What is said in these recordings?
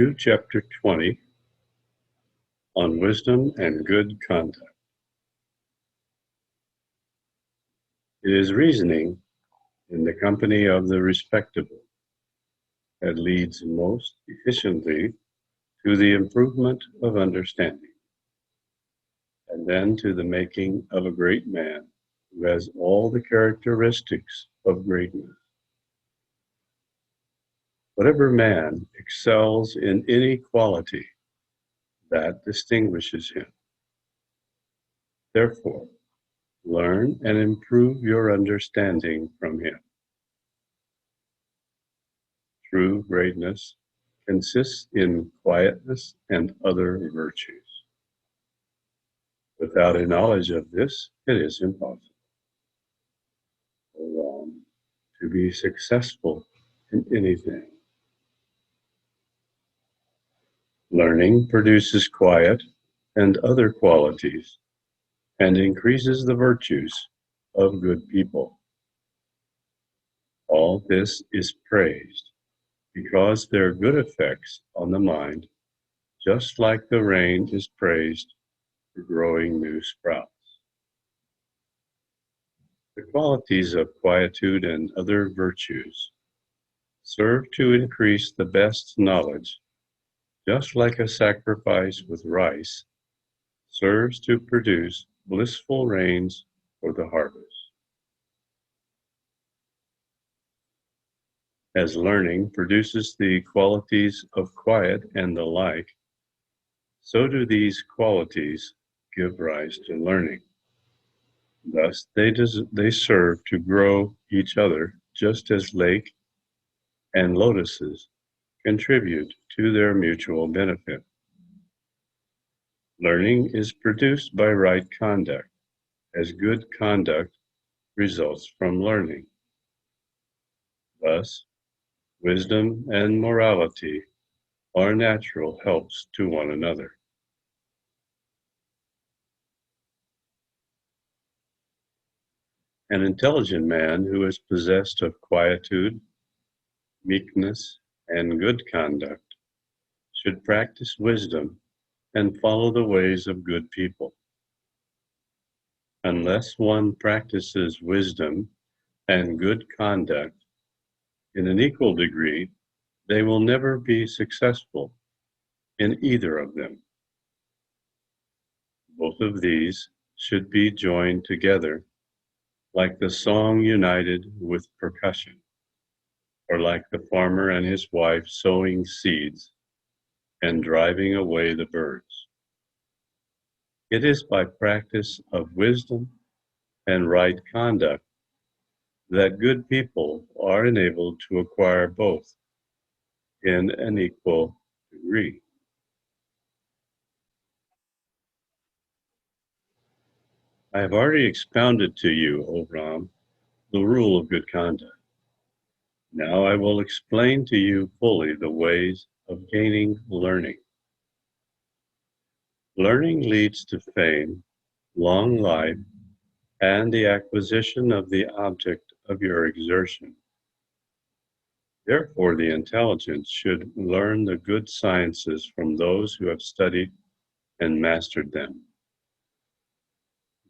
to Chapter 20 on Wisdom and Good Conduct. It is reasoning in the company of the respectable that leads most efficiently to the improvement of understanding, and then to the making of a great man who has all the characteristics of greatness. Whatever man excels in any quality, that distinguishes him. Therefore, learn and improve your understanding from him. True greatness consists in quietness and other virtues. Without a knowledge of this, it is impossible for one to be successful in anything. Learning produces quiet and other qualities and increases the virtues of good people. All this is praised because their good effects on the mind, just like the rain is praised for growing new sprouts. The qualities of quietude and other virtues serve to increase the best knowledge, just like a sacrifice with rice serves to produce blissful rains for the harvest. As learning produces the qualities of quiet and the like, so do these qualities give rise to learning. Thus, they serve to grow each other, just as lake and lotuses contribute to their mutual benefit. Learning is produced by right conduct, as good conduct results from learning. Thus, wisdom and morality are natural helps to one another. An intelligent man who is possessed of quietude, meekness, and good conduct should practice wisdom and follow the ways of good people. Unless one practices wisdom and good conduct in an equal degree, they will never be successful in either of them. Both of these should be joined together, like the song united with percussion, or like the farmer and his wife sowing seeds and driving away the birds. It is by practice of wisdom and right conduct that good people are enabled to acquire both in an equal degree. I have already expounded to you, O Brahman, the rule of good conduct. Now I will explain to you fully the ways of gaining learning. Learning leads to fame, long life, and the acquisition of the object of your exertion. Therefore, the intelligent should learn the good sciences from those who have studied and mastered them.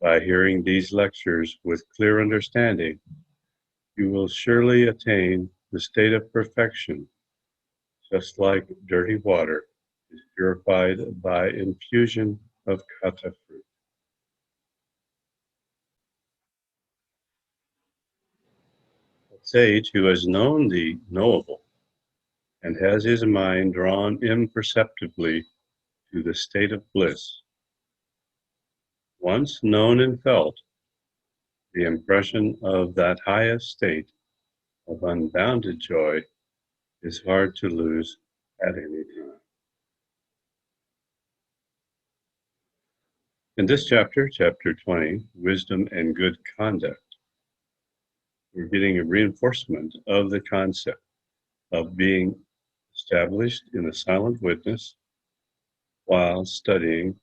By hearing these lectures with clear understanding, you will surely attain the state of perfection, just like dirty water is purified by infusion of kata fruit. A sage who has known the knowable and has his mind drawn imperceptibly to the state of bliss, once known and felt, the impression of that highest state of unbounded joy is hard to lose at any time. In this chapter, chapter 20, Wisdom and Good Conduct, we're getting a reinforcement of the concept of being established in a silent witness while studying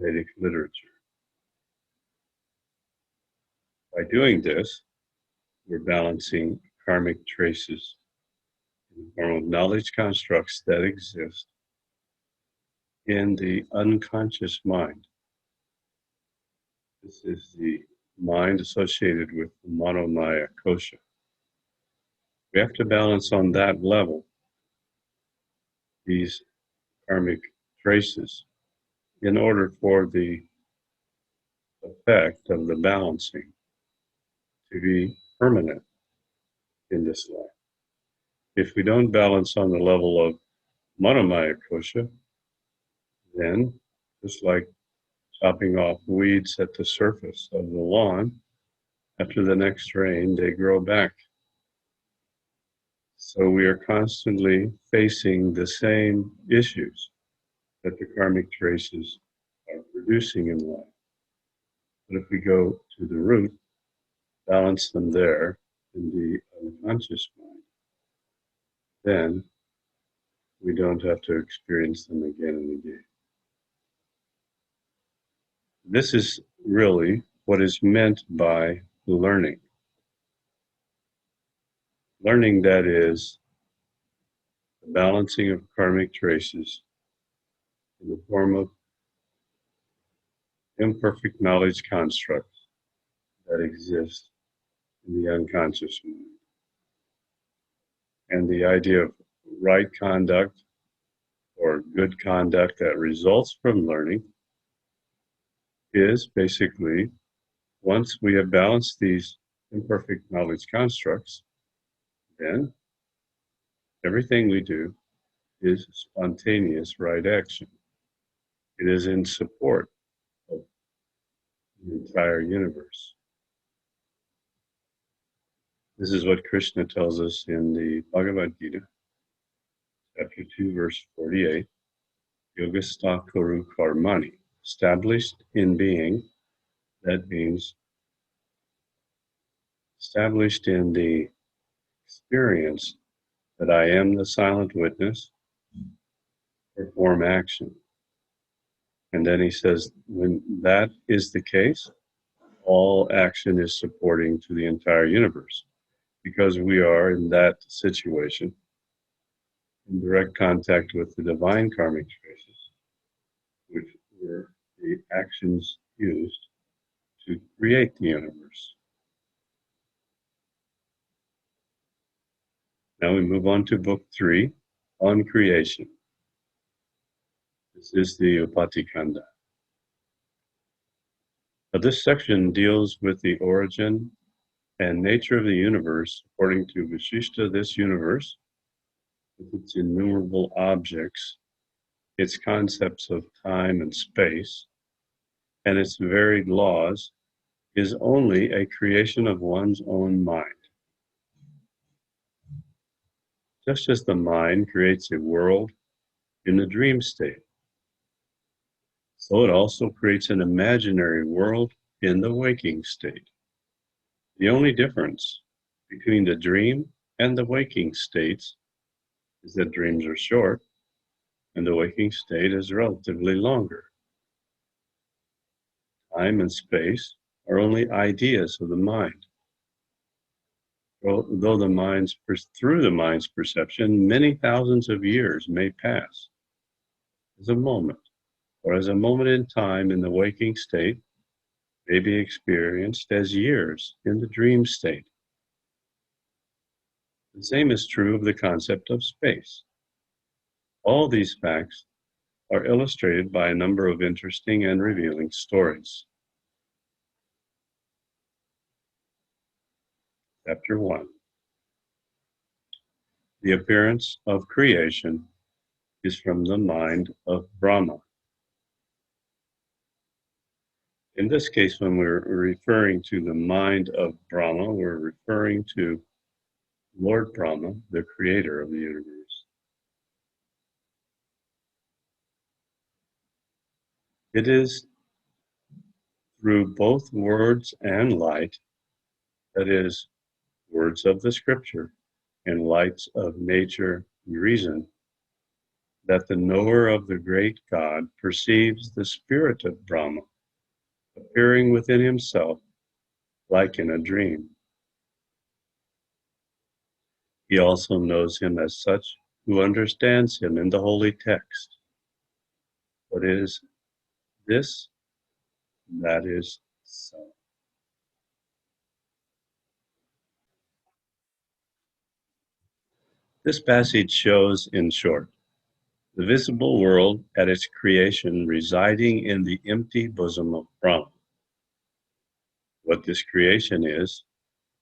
Vedic literature. By doing this, we're balancing karmic traces in the form of knowledge constructs that exist in the unconscious mind. This is the mind associated with the Manomaya kosha. We have to balance on that level these karmic traces in order for the effect of the balancing to be permanent in this life. If we don't balance on the level of Manomaya kosha, then just like chopping off weeds at the surface of the lawn, after the next rain, they grow back. So we are constantly facing the same issues that the karmic traces are producing in life. But if we go to the root, balance them there in the unconscious mind, then we don't have to experience them again and again. This is really what is meant by learning. Learning, that is, the balancing of karmic traces in the form of imperfect knowledge constructs that exist in the unconscious mind. And the idea of right conduct or good conduct that results from learning is basically, once we have balanced these imperfect knowledge constructs, then everything we do is spontaneous right action. It is in support of the entire universe. This is what Krishna tells us in the Bhagavad Gita, chapter 2, verse 48. Yogastha kuru karmani, established in being. That means established in the experience that I am the silent witness, perform action. And then he says, when that is the case, all action is supporting to the entire universe, because we are in that situation in direct contact with the divine karmic traces, which were the actions used to create the universe. Now we move on to book 3, on creation. This is the Upatikanda. Now this section deals with the origin and nature of the universe. According to Vishishta, this universe, with its innumerable objects, its concepts of time and space, and its varied laws, is only a creation of one's own mind. Just as the mind creates a world in the dream state, so it also creates an imaginary world in the waking state. The only difference between the dream and the waking states is that dreams are short and the waking state is relatively longer. Time and space are only ideas of the mind. Though through the mind's perception, many thousands of years may pass as a moment, or as a moment in time in the waking state may be experienced as years in the dream state. The same is true of the concept of space. All these facts are illustrated by a number of interesting and revealing stories. Chapter 1. The appearance of creation is from the mind of Brahma. In this case, when we're referring to the mind of Brahma, we're referring to Lord Brahma, the creator of the universe. It is through both words and light, that is, words of the scripture and lights of nature and reason, that the knower of the great God perceives the spirit of Brahma appearing within himself like in a dream. He also knows him as such who understands him in the holy text. What is this? That is so. This passage shows, in short, the visible world at its creation residing in the empty bosom of Brahman. What this creation is,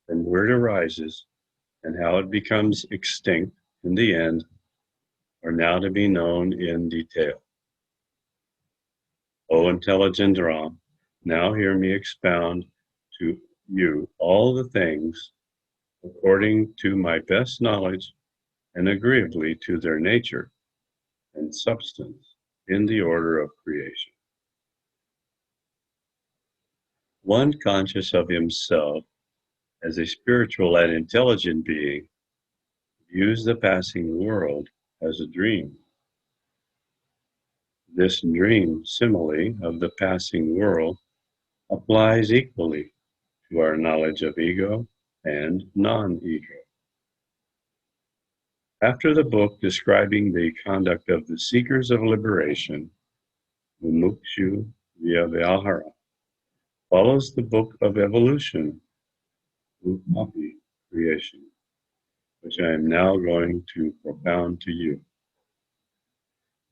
from where it arises, and how it becomes extinct in the end are now to be known in detail. O intelligent Ram, now hear me expound to you all the things according to my best knowledge and agreeably to their nature and substance in the order of creation. One conscious of himself as a spiritual and intelligent being views the passing world as a dream. This dream simile of the passing world applies equally to our knowledge of ego and non-ego. After the book describing the conduct of the seekers of liberation, Mumukshu via Vyahara, follows the book of evolution, Upapi, creation, which I am now going to propound to you.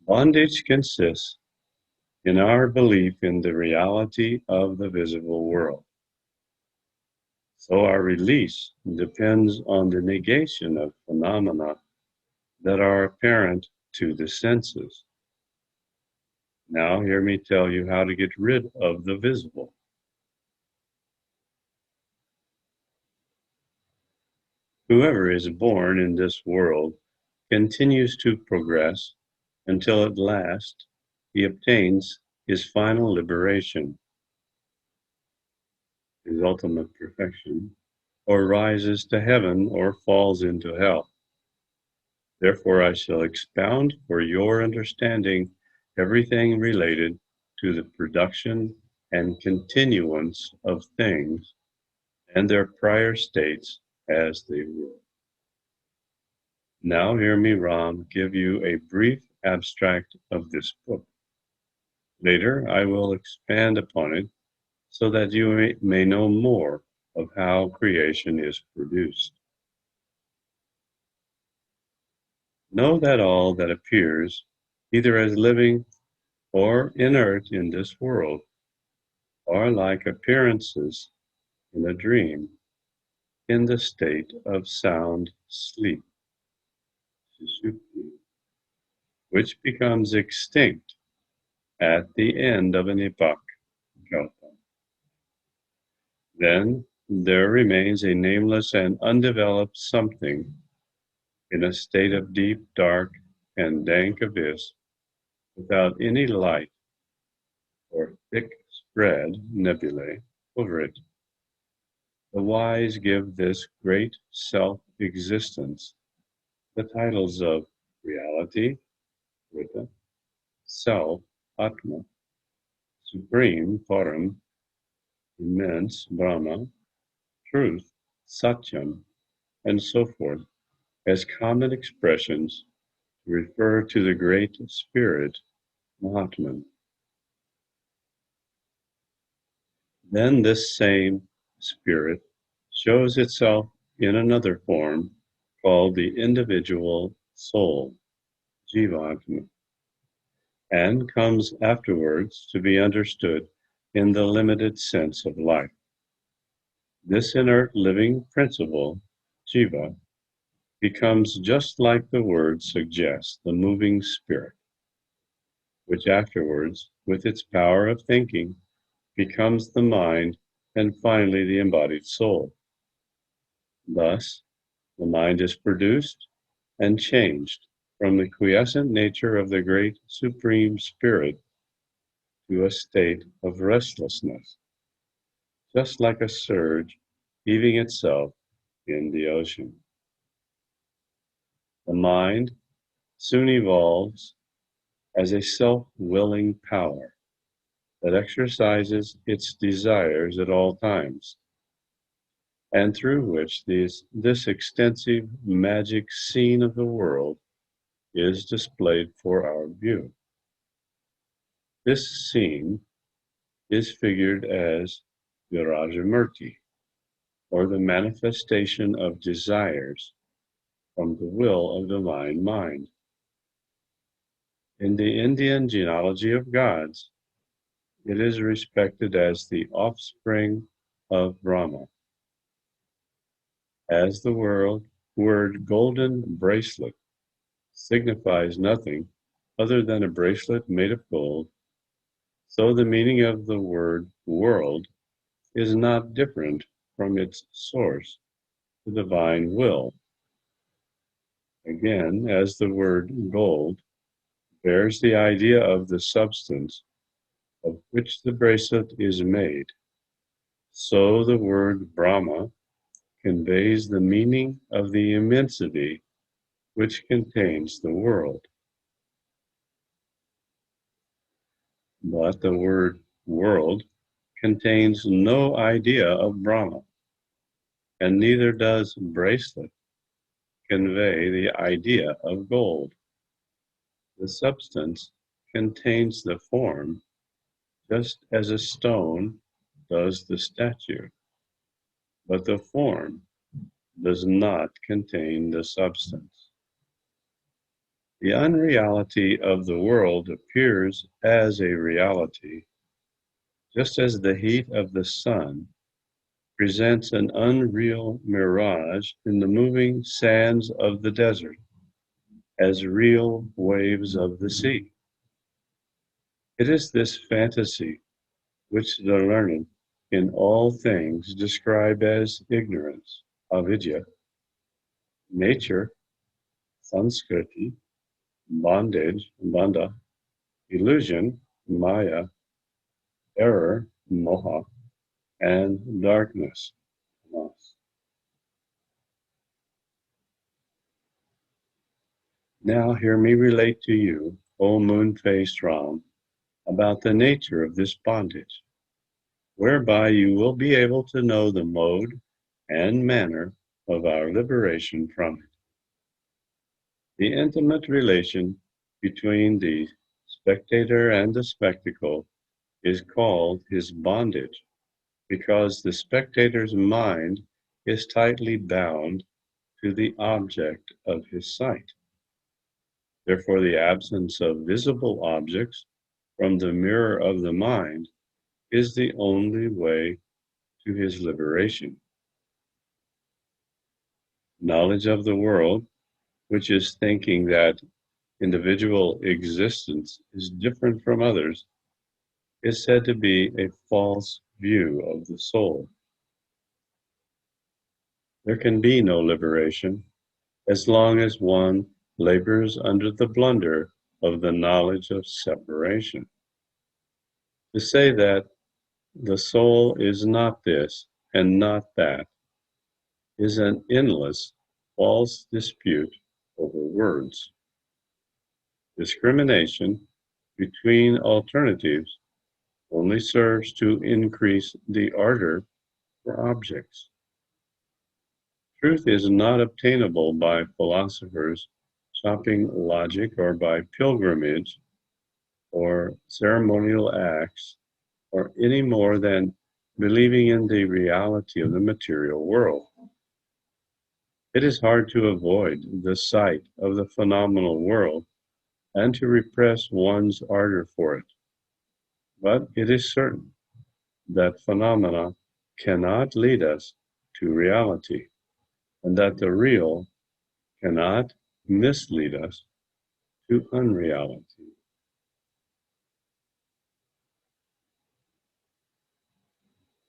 Bondage consists in our belief in the reality of the visible world. So our release depends on the negation of phenomena that are apparent to the senses. Now hear me tell you how to get rid of the visible. Whoever is born in this world continues to progress until at last he obtains his final liberation, his ultimate perfection, or rises to heaven or falls into hell. Therefore, I shall expound for your understanding everything related to the production and continuance of things and their prior states as they were. Now hear me, Ram, give you a brief abstract of this book. Later, I will expand upon it so that you may know more of how creation is produced. Know that all that appears, either as living or inert in this world, are like appearances in a dream in the state of sound sleep, which becomes extinct at the end of an epoch, kalpa. Then there remains a nameless and undeveloped something in a state of deep, dark, and dank abyss without any light or thick spread nebulae over it. The wise give this great self-existence the titles of reality, Rita, self, Atma, supreme, Param, immense, Brahma, truth, Satyam, and so forth, as common expressions to refer to the great spirit, Mahatman. Then this same spirit shows itself in another form called the individual soul, Jivatma, and comes afterwards to be understood in the limited sense of life. This inert living principle, Jiva, becomes just like the word suggests, the moving spirit, which afterwards, with its power of thinking, becomes the mind and finally the embodied soul. Thus, the mind is produced and changed from the quiescent nature of the great Supreme Spirit to a state of restlessness, just like a surge heaving itself in the ocean. The mind soon evolves as a self-willing power that exercises its desires at all times. and through which this extensive magic scene of the world is displayed for our view. This scene is figured as Virajamurti, or the manifestation of desires from the will of divine mind. In the Indian genealogy of gods, it is respected as the offspring of Brahma. As the word golden bracelet signifies nothing other than a bracelet made of gold, so the meaning of the word world is not different from its source, the divine will. Again, as the word gold bears the idea of the substance of which the bracelet is made, so the word Brahma conveys the meaning of the immensity which contains the world. But the word world contains no idea of Brahma, and neither does bracelet convey the idea of gold. The substance contains the form, just as a stone does the statue, but the form does not contain the substance. The unreality of the world appears as a reality, just as the heat of the sun presents an unreal mirage in the moving sands of the desert, as real waves of the sea. It is this fantasy which the learned in all things describe as ignorance, avidya, nature, sanskriti, bondage, bandha, illusion, maya, error, moha, and darkness, tamas. Now hear me relate to you, O moon-faced Ram, about the nature of this bondage, whereby you will be able to know the mode and manner of our liberation from it. The intimate relation between the spectator and the spectacle is called his bondage, because the spectator's mind is tightly bound to the object of his sight. Therefore, the absence of visible objects from the mirror of the mind is the only way to his liberation. Knowledge of the world, which is thinking that individual existence is different from others, is said to be a false view of the soul. There can be no liberation as long as one labors under the blunder of the knowledge of separation. To say that the soul is not this and not that is an endless false dispute over words. Discrimination between alternatives only serves to increase the ardor for objects. Truth is not obtainable by philosophers shopping logic or by pilgrimage or ceremonial acts or any more than believing in the reality of the material world. It is hard to avoid the sight of the phenomenal world and to repress one's ardor for it. But it is certain that phenomena cannot lead us to reality, and that the real cannot mislead us to unreality.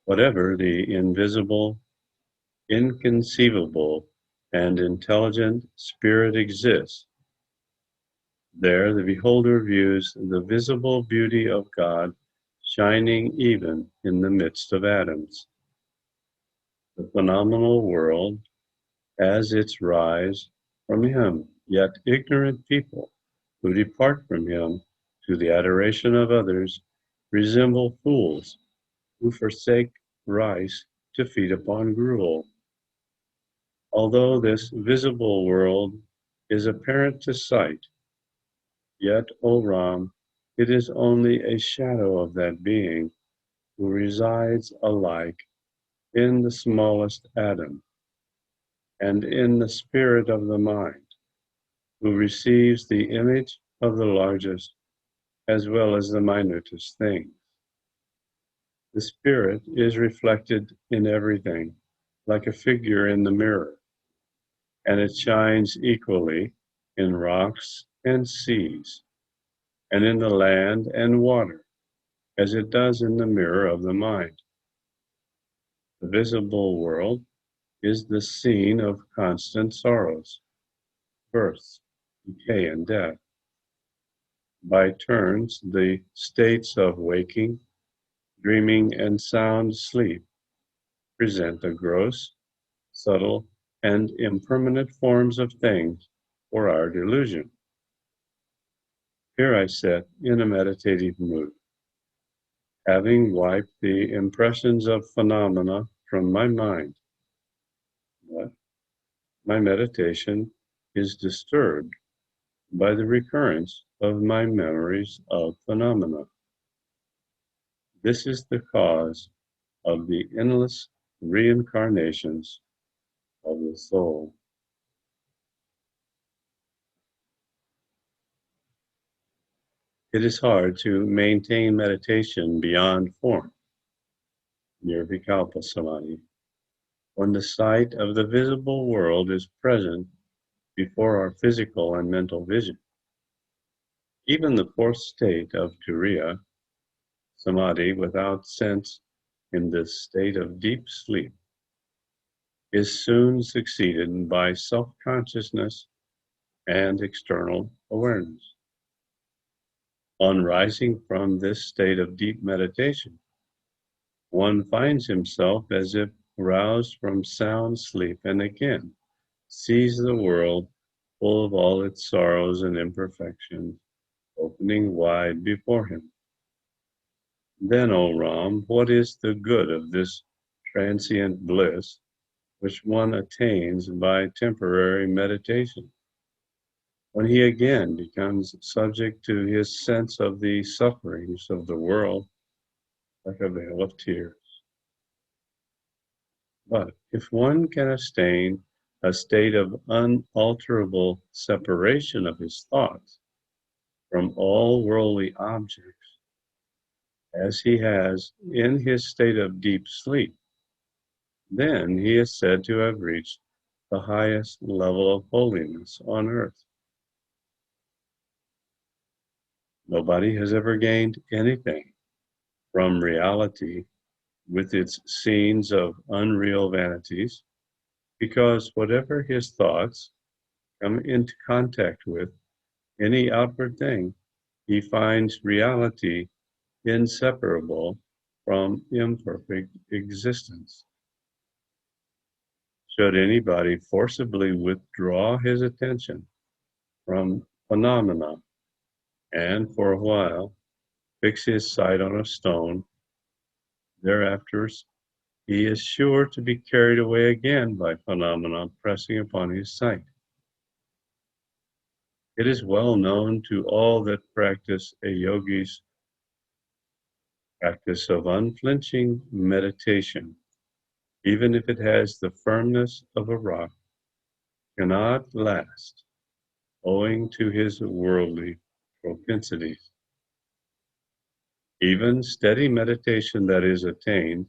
Whatever the invisible, inconceivable, and intelligent spirit exists, there the beholder views the visible beauty of God shining even in the midst of atoms. The phenomenal world has its rise from him, yet ignorant people who depart from him to the adoration of others resemble fools who forsake rice to feed upon gruel. Although this visible world is apparent to sight, yet, O Ram, it is only a shadow of that being who resides alike in the smallest atom and in the spirit of the mind, who receives the image of the largest as well as the minutest things. The spirit is reflected in everything, like a figure in the mirror, and it shines equally in rocks and seas, and in the land and water, as it does in the mirror of the mind. The visible world is the scene of constant sorrows, birth, decay, and death. By turns, the states of waking, dreaming, and sound sleep present the gross, subtle, and impermanent forms of things for our delusion. Here I sit in a meditative mood, having wiped the impressions of phenomena from my mind. But my meditation is disturbed by the recurrence of my memories of phenomena. This is the cause of the endless reincarnations of the soul. It is hard to maintain meditation beyond form, nirvikalpa samadhi, when the sight of the visible world is present before our physical and mental vision. Even the fourth state of turiya, samadhi, without sense in this state of deep sleep, is soon succeeded by self-consciousness and external awareness. On rising from this state of deep meditation, one finds himself as if roused from sound sleep and again sees the world full of all its sorrows and imperfections opening wide before him. Then, O Ram, what is the good of this transient bliss which one attains by temporary meditation, when he again becomes subject to his sense of the sufferings of the world like a veil of tears? But if one can attain a state of unalterable separation of his thoughts from all worldly objects, as he has in his state of deep sleep, then he is said to have reached the highest level of holiness on earth. Nobody has ever gained anything from reality with its scenes of unreal vanities, because whatever his thoughts come into contact with, any outward thing, he finds reality inseparable from imperfect existence. Should anybody forcibly withdraw his attention from phenomena and for a while fix his sight on a stone, thereafter he is sure to be carried away again by phenomena pressing upon his sight. It is well known to all that practice a yogi's practice of unflinching meditation, even if it has the firmness of a rock, cannot last, owing to his worldly propensities. Even steady meditation that is attained,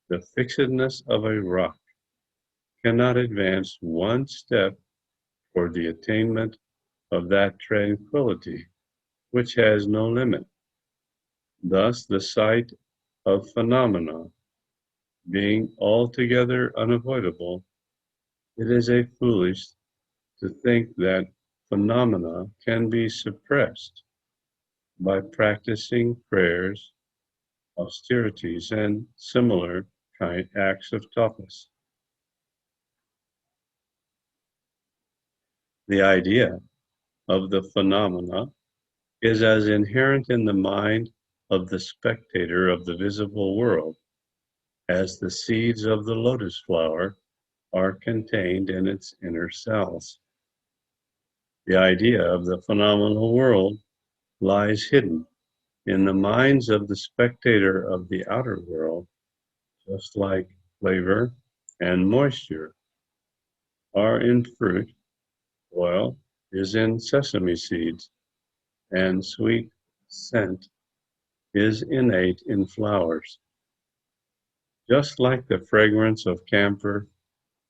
the fixedness of a rock, cannot advance one step toward the attainment of that tranquility which has no limit. Thus, the sight of phenomena being altogether unavoidable, it is a foolish to think that phenomena can be suppressed by practicing prayers, austerities, and similar kind acts of tapas. The idea of the phenomena is as inherent in the mind of the spectator of the visible world as the seeds of the lotus flower are contained in its inner cells. The idea of the phenomenal world lies hidden in the minds of the spectator of the outer world, just like flavor and moisture are in fruit, oil is in sesame seeds, and sweet scent is innate in flowers. Just like the fragrance of camphor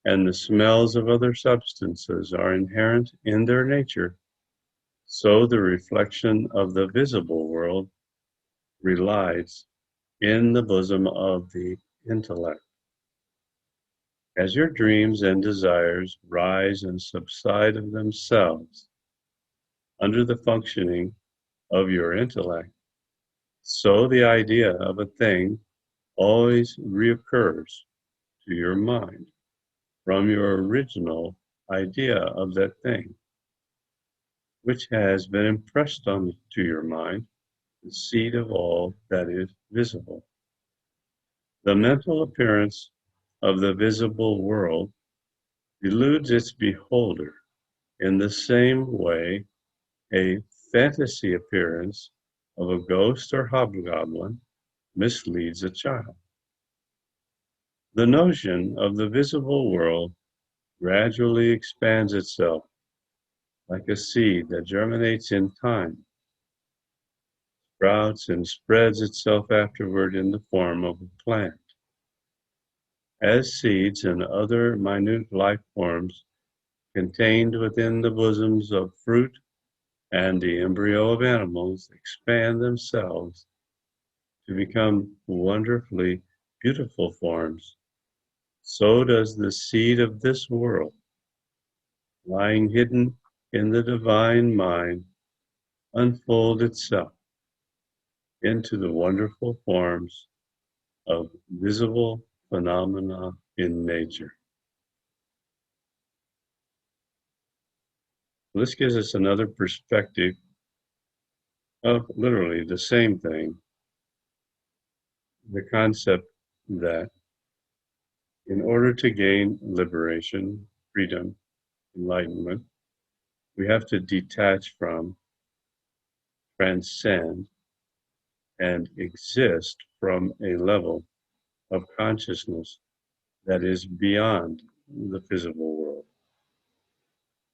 and the smells of other substances are inherent in their nature, so the reflection of the visible world relies in the bosom of the intellect. As your dreams and desires rise and subside of themselves under the functioning of your intellect, so the idea of a thing always reoccurs to your mind from your original idea of that thing, which has been impressed onto your mind, the seed of all that is visible. The mental appearance of the visible world eludes its beholder in the same way a fantasy appearance of a ghost or hobgoblin misleads a child. The notion of the visible world gradually expands itself like a seed that germinates in time, sprouts and spreads itself afterward in the form of a plant. As seeds and other minute life forms contained within the bosoms of fruit and the embryo of animals expand themselves to become wonderfully beautiful forms, so does the seed of this world, lying hidden in the divine mind, unfold itself into the wonderful forms of visible phenomena in nature. This gives us another perspective of literally the same thing, the concept that in order to gain liberation, freedom, enlightenment, we have to detach from, transcend, and exist from a level of consciousness that is beyond the visible world.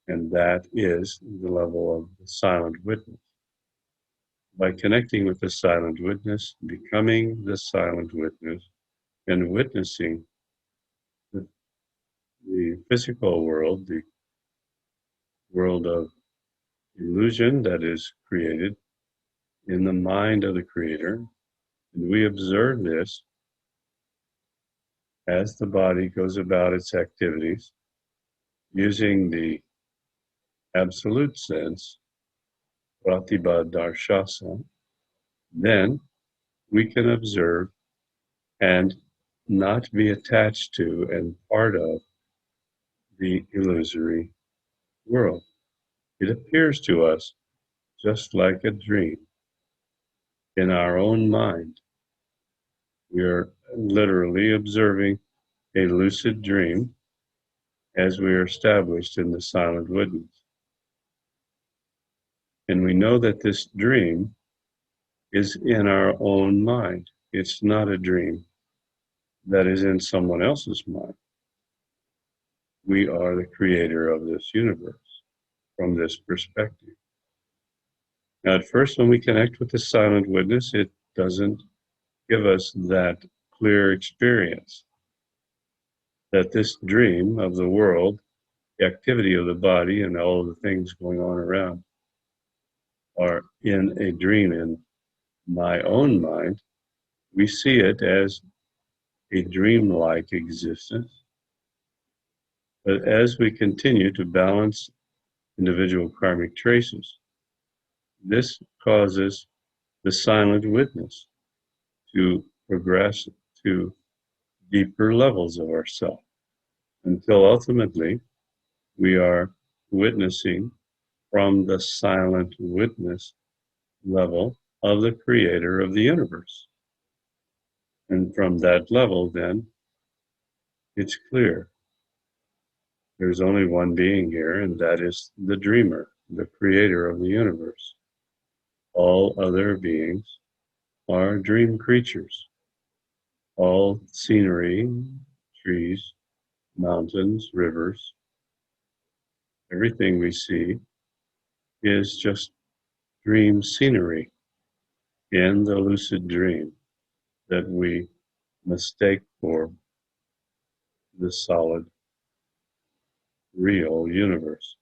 And that is the level of the silent witness. By connecting with the silent witness, becoming the silent witness, and witnessing the physical world, the world of illusion that is created in the mind of the creator, and we observe this as the body goes about its activities using the absolute sense, pratibhadarshasa, then we can observe and not be attached to and part of the illusory world. It appears to us just like a dream in our own mind. We are literally observing a lucid dream as we are established in the silent witness. And we know that this dream is in our own mind. It's not a dream that is in someone else's mind. We are the creator of this universe from this perspective. Now, at first, when we connect with the silent witness, it doesn't give us that clear experience that this dream of the world, the activity of the body, and all of the things going on around are in a dream in my own mind. We see it as a dreamlike existence. But as we continue to balance individual karmic traces, this causes the silent witness to progress to deeper levels of ourself until ultimately we are witnessing from the silent witness level of the creator of the universe. And from that level, then, it's clear There's only one being here, and that is the dreamer, the creator of the universe. All other beings are dream creatures. All scenery, trees, mountains, rivers, everything we see is just dream scenery in the lucid dream that we mistake for the solid, real universe.